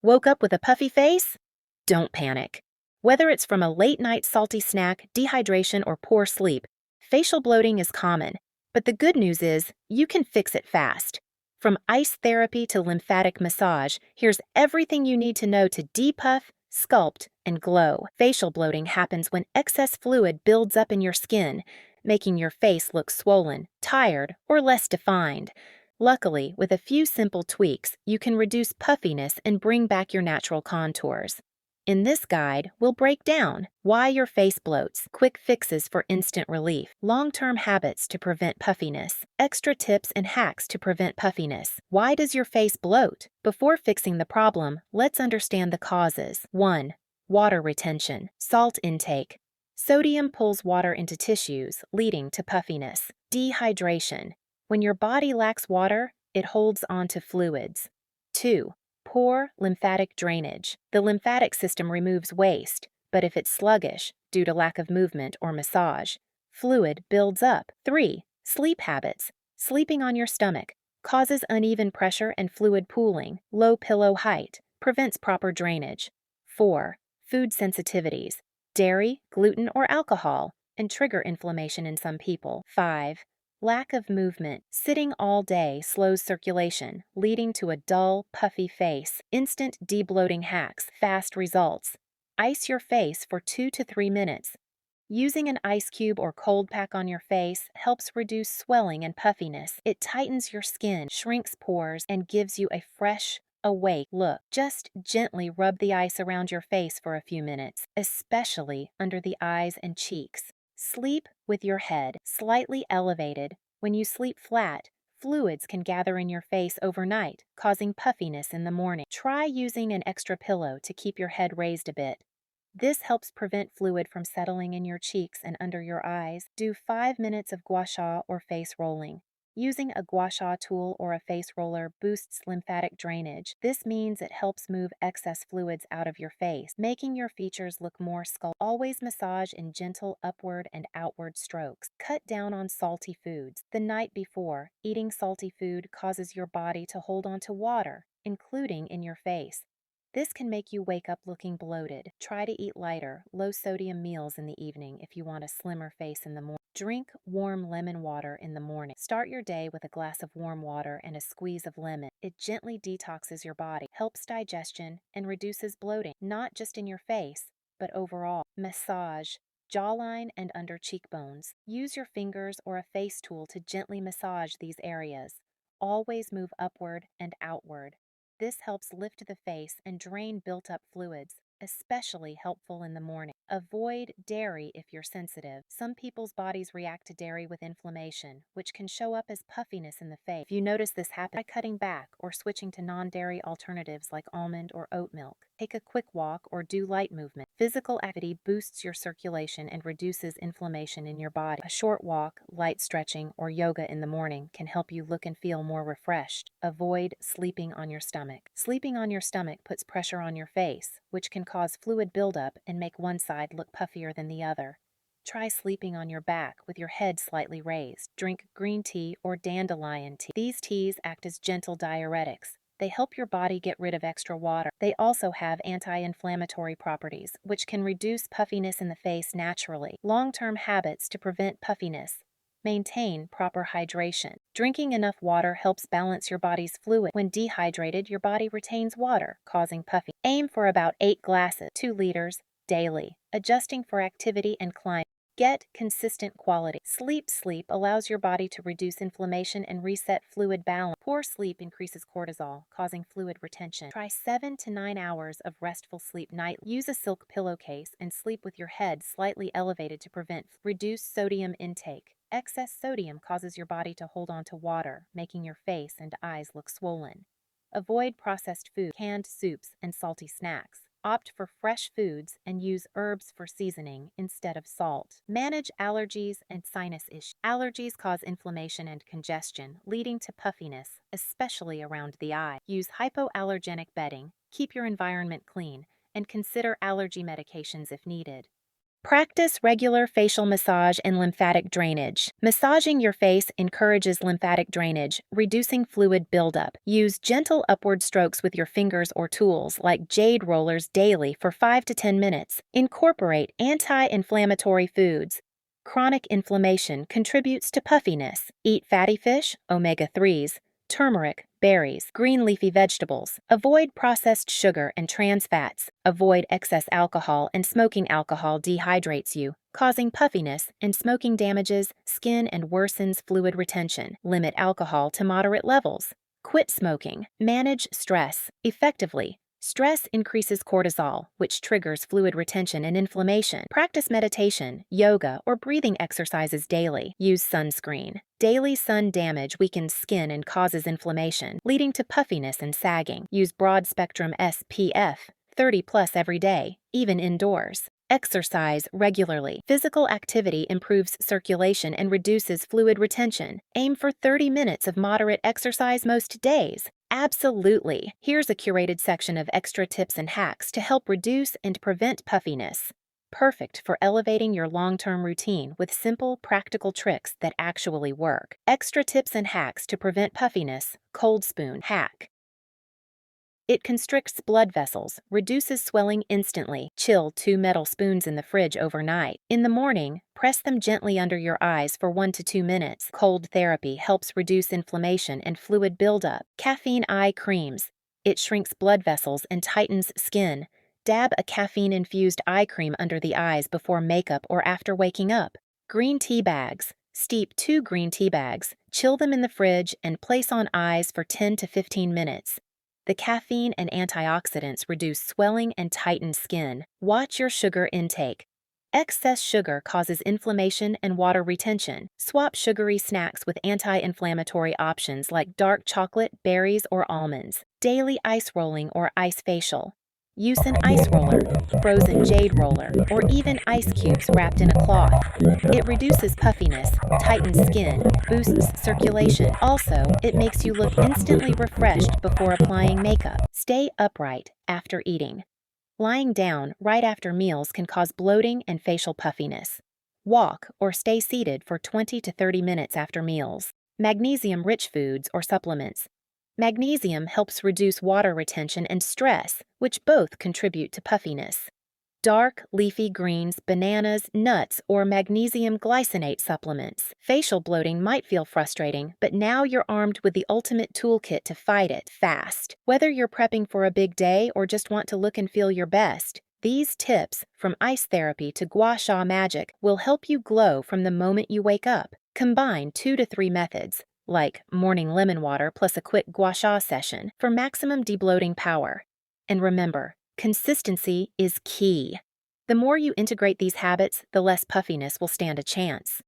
Woke up with a puffy face? Don't panic. Whether it's from a late-night salty snack, dehydration, or poor sleep, facial bloating is common. But the good news is, you can fix it fast. From ice therapy to lymphatic massage, here's everything you need to know to depuff, sculpt, and glow. Facial bloating happens when excess fluid builds up in your skin, making your face look swollen, tired, or less defined. Luckily, with a few simple tweaks, you can reduce puffiness and bring back your natural contours. In this guide, we'll break down why your face bloats, quick fixes for instant relief, long-term habits to prevent puffiness, extra tips and hacks to prevent puffiness. Why does your face bloat? Before fixing the problem, let's understand the causes. 1. Water retention, salt intake. Sodium pulls water into tissues, leading to puffiness. Dehydration. When your body lacks water, it holds on to fluids. 2. Poor lymphatic drainage. The lymphatic system removes waste, but if it's sluggish, due to lack of movement or massage, fluid builds up. 3. Sleep habits. Sleeping on your stomach causes uneven pressure and fluid pooling. Low pillow height prevents proper drainage. 4. Food sensitivities. Dairy, gluten, or alcohol, and trigger inflammation in some people. 5. Lack of movement. Sitting all day slows circulation, leading to a dull, puffy face. Instant debloating hacks. Fast results. Ice your face for 2 to 3 minutes. Using an ice cube or cold pack on your face helps reduce swelling and puffiness. It tightens your skin, shrinks pores, and gives you a fresh, awake look. Just gently rub the ice around your face for a few minutes, especially under the eyes and cheeks. Sleep with your head slightly elevated. When you sleep flat, fluids can gather in your face overnight, causing puffiness in the morning. Try using an extra pillow to keep your head raised a bit. This helps prevent fluid from settling in your cheeks and under your eyes. Do 5 minutes of gua sha or face rolling. Using a gua sha tool or a face roller boosts lymphatic drainage. This means it helps move excess fluids out of your face, making your features look more sculpted. Always massage in gentle upward and outward strokes. Cut down on salty foods. The night before, eating salty food causes your body to hold on to water, including in your face. This can make you wake up looking bloated. Try to eat lighter, low-sodium meals in the evening if you want a slimmer face in the morning. Drink warm lemon water in the morning. Start your day with a glass of warm water and a squeeze of lemon. It gently detoxes your body, helps digestion, and reduces bloating, not just in your face, but overall. Massage jawline and under cheekbones. Use your fingers or a face tool to gently massage these areas. Always move upward and outward. This helps lift the face and drain built-up fluids, especially helpful in the morning. Avoid dairy if you're sensitive. Some people's bodies react to dairy with inflammation, which can show up as puffiness in the face. If you notice this happen, try cutting back or switching to non-dairy alternatives like almond or oat milk. Take a quick walk or do light movement. Physical activity boosts your circulation and reduces inflammation in your body. A short walk, light stretching, or yoga in the morning can help you look and feel more refreshed. Avoid sleeping on your stomach. Sleeping on your stomach puts pressure on your face, which can cause fluid buildup and make one side look puffier than the other. Try sleeping on your back with your head slightly raised. Drink green tea or dandelion tea. These teas act as gentle diuretics. They help your body get rid of extra water. They also have anti-inflammatory properties, which can reduce puffiness in the face naturally. Long-term habits to prevent puffiness. Maintain proper hydration. Drinking enough water helps balance your body's fluid. When dehydrated, your body retains water, causing puffy. Aim for about 8 glasses, 2 liters, daily, adjusting for activity and climate. Get consistent quality. Sleep allows your body to reduce inflammation and reset fluid balance. Poor sleep increases cortisol, causing fluid retention. Try 7 to 9 hours of restful sleep nightly. Use a silk pillowcase and sleep with your head slightly elevated to prevent. Reduce sodium intake. Excess sodium causes your body to hold on to water, making your face and eyes look swollen. Avoid processed food, canned soups, and salty snacks. Opt for fresh foods and use herbs for seasoning instead of salt. Manage allergies and sinus issues. Allergies cause inflammation and congestion, leading to puffiness, especially around the eye. Use hypoallergenic bedding, keep your environment clean, and consider allergy medications if needed. Practice regular facial massage and lymphatic drainage. Massaging your face encourages lymphatic drainage, reducing fluid buildup. Use gentle upward strokes with your fingers or tools, like jade rollers, daily for 5 to 10 minutes. Incorporate anti-inflammatory foods. Chronic inflammation contributes to puffiness. Eat fatty fish, omega-3s, turmeric, berries, green leafy vegetables. Avoid processed sugar and trans fats. Avoid excess alcohol, and smoking alcohol dehydrates you, causing puffiness, and smoking damages skin and worsens fluid retention. Limit alcohol to moderate levels. Quit smoking. Manage stress effectively. Stress increases cortisol, which triggers fluid retention and inflammation. Practice meditation, yoga, or breathing exercises daily. Use sunscreen. Daily sun damage weakens skin and causes inflammation, leading to puffiness and sagging. Use broad-spectrum SPF 30+ every day, even indoors. Exercise regularly. Physical activity improves circulation and reduces fluid retention. Aim for 30 minutes of moderate exercise most days. Absolutely. Here's a curated section of extra tips and hacks to help reduce and prevent puffiness. Perfect for elevating your long-term routine with simple, practical tricks that actually work. Extra tips and hacks to prevent puffiness. Cold spoon hack. It constricts blood vessels, reduces swelling instantly. Chill 2 metal spoons in the fridge overnight. In the morning, press them gently under your eyes for 1 to 2 minutes. Cold therapy helps reduce inflammation and fluid buildup. Caffeine eye creams. It shrinks blood vessels and tightens skin. Dab a caffeine-infused eye cream under the eyes before makeup or after waking up. Green tea bags. Steep 2 green tea bags, chill them in the fridge, and place on eyes for 10 to 15 minutes. The caffeine and antioxidants reduce swelling and tighten skin. Watch your sugar intake. Excess sugar causes inflammation and water retention. Swap sugary snacks with anti-inflammatory options like dark chocolate, berries, or almonds. Daily ice rolling or ice facial. Use an ice roller, frozen jade roller, or even ice cubes wrapped in a cloth. It reduces puffiness, tightens skin, boosts circulation. Also, it makes you look instantly refreshed before applying makeup. Stay upright after eating. Lying down right after meals can cause bloating and facial puffiness. Walk or stay seated for 20 to 30 minutes after meals. Magnesium-rich foods or supplements. Magnesium helps reduce water retention and stress, which both contribute to puffiness. Dark, leafy greens, bananas, nuts, or magnesium glycinate supplements. Facial bloating might feel frustrating, but now you're armed with the ultimate toolkit to fight it fast. Whether you're prepping for a big day or just want to look and feel your best, these tips, from ice therapy to gua sha magic, will help you glow from the moment you wake up. Combine 2 to 3 methods, like morning lemon water plus a quick gua sha session, for maximum debloating power. And remember, consistency is key. The more you integrate these habits, the less puffiness will stand a chance.